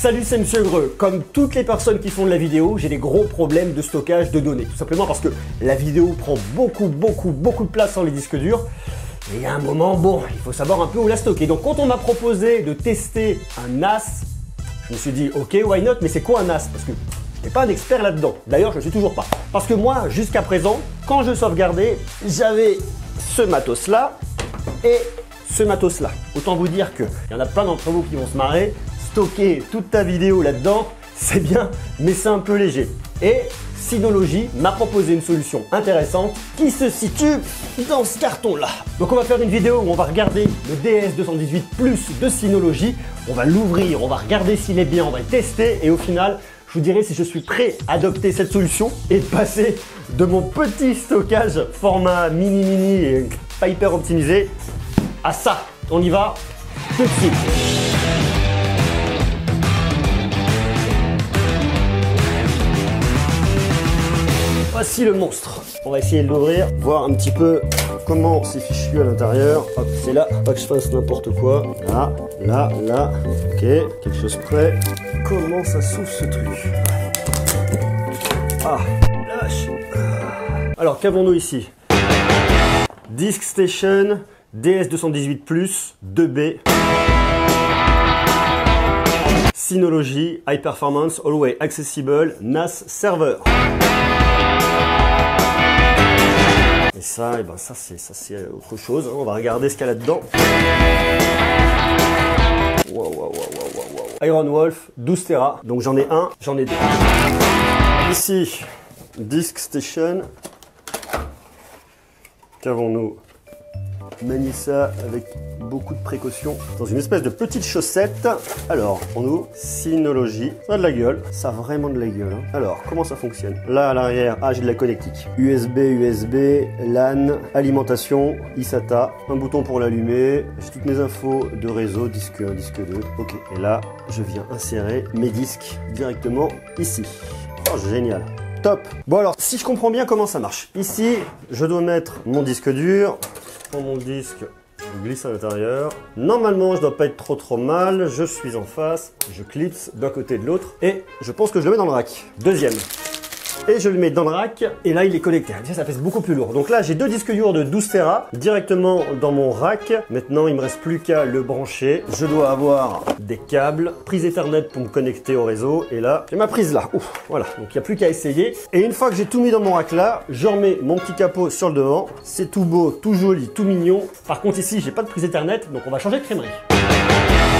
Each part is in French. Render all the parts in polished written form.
Salut, c'est Monsieur Greux. Comme toutes les personnes qui font de la vidéo, j'ai des gros problèmes de stockage de données. Tout simplement parce que la vidéo prend beaucoup de place sur les disques durs. Et il y a un moment, bon, il faut savoir un peu où la stocker. Donc quand on m'a proposé de tester un NAS, je me suis dit, ok, why not, mais c'est quoi un NAS? Parce que je n'ai pas un expert là-dedans. D'ailleurs, je ne suis toujours pas. Parce que moi, jusqu'à présent, quand je sauvegardais, j'avais ce matos-là et ce matos-là. Autant vous dire qu'il y en a plein d'entre vous qui vont se marrer. Stocker toute ta vidéo là-dedans, c'est bien, mais c'est un peu léger. Et Synology m'a proposé une solution intéressante qui se situe dans ce carton-là. Donc on va faire une vidéo où on va regarder le DS218 Plus de Synology. On va l'ouvrir, on va regarder s'il est bien, on va le tester et au final, je vous dirai si je suis prêt à adopter cette solution et passer de mon petit stockage format mini et pas hyper optimisé à ça. On y va tout de suite. Voici le monstre. On va essayer de l'ouvrir, voir un petit peu comment c'est fichu à l'intérieur. Hop, c'est là, pas que je fasse n'importe quoi. Là. Ok, quelque chose prêt. Comment ça s'ouvre ce truc? Ah, lâche. Alors, qu'avons-nous ici? Disk Station DS218 Plus 2B. Synology High Performance Always Accessible NAS Server. Et ça, ça c'est autre chose. On va regarder ce qu'il y a là-dedans. Wow. Iron Wolf, 12 Tera. Donc j'en ai un, j'en ai deux. Ici, Disk Station. Qu'avons-nous? Manie ça avec beaucoup de précautions dans une espèce de petite chaussette. Alors, on ouvre Synology. Ça a de la gueule, ça a vraiment de la gueule. Hein. Alors, comment ça fonctionne? Là, à l'arrière, j'ai de la connectique. USB, LAN, alimentation, eSATA, un bouton pour l'allumer. J'ai toutes mes infos de réseau, disque 1, disque 2. Ok, et là, je viens insérer mes disques directement ici. Oh, génial. Top. Bon alors, si je comprends bien comment ça marche. Ici, je dois mettre mon disque dur. Mon disque, je glisse à l'intérieur. Normalement, je dois pas être trop mal. Je suis en face, je clipse d'un côté et de l'autre. Et je pense que je le mets dans le rack. Deuxième. Et je le mets dans le rack. Et là, il est connecté. Ça pèse beaucoup plus lourd. Donc là, j'ai deux disques durs de 12 Tera directement dans mon rack. Maintenant, il me reste plus qu'à le brancher. Je dois avoir des câbles, prise Ethernet pour me connecter au réseau. Et là, j'ai ma prise là. Ouf, voilà. Donc, il n'y a plus qu'à essayer. Et une fois que j'ai tout mis dans mon rack là, je remets mon petit capot sur le devant. C'est tout beau, tout joli, tout mignon. Par contre, ici, j'ai pas de prise Ethernet. Donc, on va changer de crèmerie.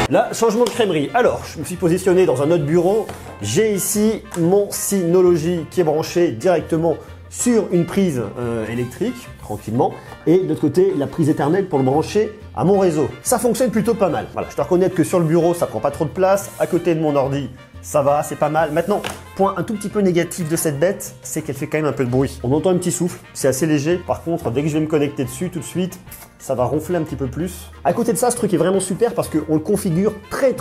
Là, changement de crèmerie. Alors, je me suis positionné dans un autre bureau. J'ai ici mon Synology qui est branché directement sur une prise électrique, tranquillement. Et de l'autre côté, la prise Ethernet pour le brancher à mon réseau. Ça fonctionne plutôt pas mal. Voilà, je dois reconnaître que sur le bureau, ça prend pas trop de place. À côté de mon ordi, ça va, c'est pas mal. Maintenant, point un tout petit peu négatif de cette bête, c'est qu'elle fait quand même un peu de bruit. On entend un petit souffle, c'est assez léger. Par contre, dès que je vais me connecter dessus tout de suite, ça va ronfler un petit peu plus. À côté de ça, ce truc est vraiment super parce qu'on le configure très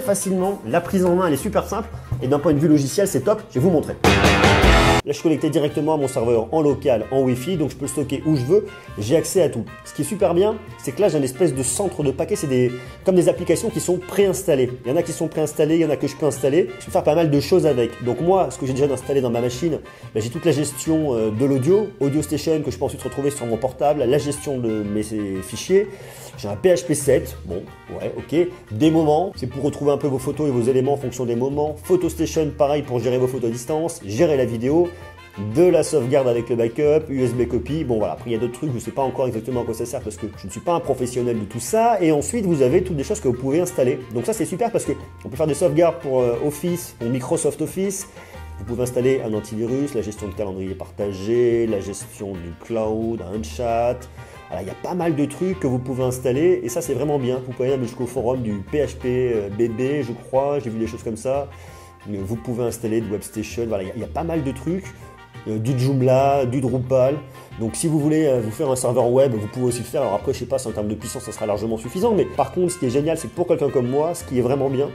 facilement. La prise en main, elle est super simple. Et d'un point de vue logiciel, c'est top. Je vais vous montrer. Là, je suis connecté directement à mon serveur en local, en Wi-Fi, donc je peux le stocker où je veux. J'ai accès à tout. Ce qui est super bien, c'est que là, j'ai une espèce de centre de paquets. C'est comme des applications qui sont préinstallées. Il y en a qui sont préinstallées, il y en a que je peux installer. Je peux faire pas mal de choses avec. Donc moi, ce que j'ai déjà installé dans ma machine, j'ai toute la gestion de l'audio, Audio Station que je peux ensuite retrouver sur mon portable, la gestion de mes fichiers. J'ai un PHP 7, bon, ouais, ok. Des moments, c'est pour retrouver un peu vos photos et vos éléments en fonction des moments. Photo Station, pareil pour gérer vos photos à distance, gérer la vidéo. De la sauvegarde avec le backup, USB copy, bon voilà, après il y a d'autres trucs, je ne sais pas encore exactement à quoi ça sert parce que je ne suis pas un professionnel de tout ça, et ensuite vous avez toutes des choses que vous pouvez installer. Donc ça c'est super parce qu'on peut faire des sauvegardes pour Office, pour Microsoft Office, vous pouvez installer un antivirus, la gestion de calendrier partagé, la gestion du cloud, un chat. Alors, il y a pas mal de trucs que vous pouvez installer et ça c'est vraiment bien. Vous pouvez aller jusqu'au forum du PHP BB, je crois, j'ai vu des choses comme ça. Vous pouvez installer de WebStation, voilà, il y a pas mal de trucs. Du Joomla, du Drupal. Donc si vous voulez vous faire un serveur web, vous pouvez aussi le faire. Alors après, je sais pas si en termes de puissance, ça sera largement suffisant. Mais par contre, ce qui est génial, c'est que pour quelqu'un comme moi, ce qui est vraiment bien,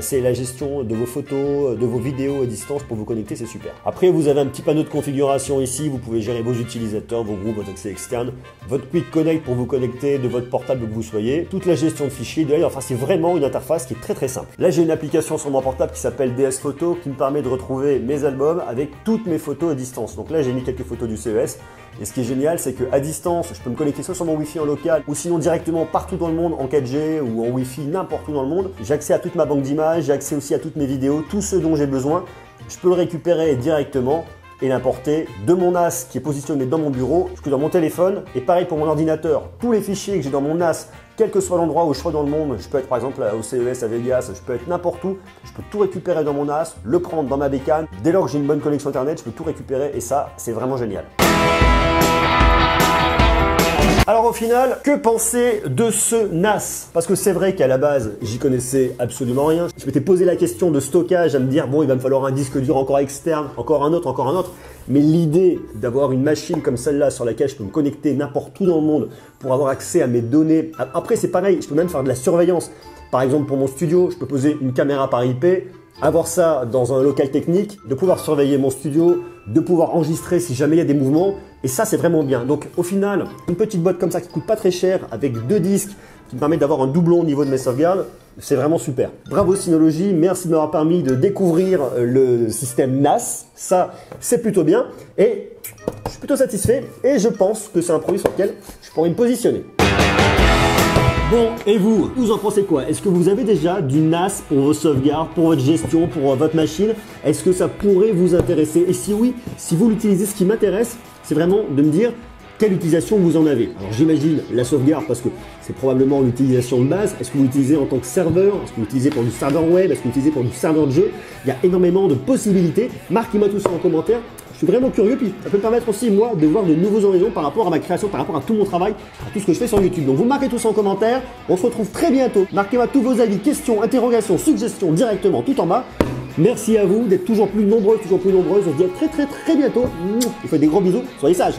c'est la gestion de vos photos, de vos vidéos à distance pour vous connecter, c'est super. Après, vous avez un petit panneau de configuration ici. Vous pouvez gérer vos utilisateurs, vos groupes, votre accès externe, votre Quick Connect pour vous connecter de votre portable où que vous soyez, toute la gestion de fichiers. Enfin, c'est vraiment une interface qui est très simple. Là, j'ai une application sur mon portable qui s'appelle DS Photo qui me permet de retrouver mes albums avec toutes mes photos à distance. Donc là, j'ai mis quelques photos du CES. Et ce qui est génial, c'est qu'à distance, je peux me connecter soit sur mon Wi-Fi en local ou sinon directement partout dans le monde en 4G ou en Wi-Fi n'importe où dans le monde. J'ai accès à toute ma banque d'images, j'ai accès aussi à toutes mes vidéos, tout ce dont j'ai besoin. Je peux le récupérer directement et l'importer de mon NAS qui est positionné dans mon bureau jusque dans mon téléphone. Et pareil pour mon ordinateur, tous les fichiers que j'ai dans mon NAS, quel que soit l'endroit où je sois dans le monde, je peux être par exemple au CES à Vegas, je peux être n'importe où, je peux tout récupérer dans mon NAS, le prendre dans ma bécane. Dès lors que j'ai une bonne connexion internet, je peux tout récupérer et ça, c'est vraiment génial. Alors au final, que penser de ce NAS? Parce que c'est vrai qu'à la base, j'y connaissais absolument rien. Je m'étais posé la question de stockage, à me dire bon, il va me falloir un disque dur encore externe, encore un autre. Mais l'idée d'avoir une machine comme celle-là sur laquelle je peux me connecter n'importe où dans le monde pour avoir accès à mes données. Après, c'est pareil, je peux même faire de la surveillance. Par exemple, pour mon studio, je peux poser une caméra par IP, avoir ça dans un local technique, de pouvoir surveiller mon studio, de pouvoir enregistrer si jamais il y a des mouvements. Et ça, c'est vraiment bien. Donc, au final, une petite boîte comme ça qui coûte pas très cher, avec 2 disques, qui me permet d'avoir un doublon au niveau de mes sauvegardes, c'est vraiment super. Bravo Synology, merci de m'avoir permis de découvrir le système NAS. Ça, c'est plutôt bien. Et je suis plutôt satisfait. Et je pense que c'est un produit sur lequel je pourrais me positionner. Bon, et vous en pensez quoi? Est-ce que vous avez déjà du NAS pour vos sauvegardes, pour votre gestion, pour votre machine? Est-ce que ça pourrait vous intéresser? Et si oui, si vous l'utilisez, ce qui m'intéresse, c'est vraiment de me dire quelle utilisation vous en avez. Alors j'imagine la sauvegarde parce que c'est probablement l'utilisation de base. Est-ce que vous l'utilisez en tant que serveur? Est-ce que vous l'utilisez pour du serveur web? Est-ce que vous l'utilisez pour du serveur de jeu? Il y a énormément de possibilités. Marquez-moi tout ça en commentaire. Je suis vraiment curieux, puis ça peut me permettre aussi, moi, de voir de nouveaux horizons par rapport à ma création, par rapport à tout mon travail, à tout ce que je fais sur YouTube. Donc vous marquez tout ça en commentaire, on se retrouve très bientôt. Marquez-moi tous vos avis, questions, interrogations, suggestions directement tout en bas. Merci à vous d'être toujours plus nombreux, toujours plus nombreuses. On se dit à très bientôt. Je vous fais des gros bisous, soyez sages.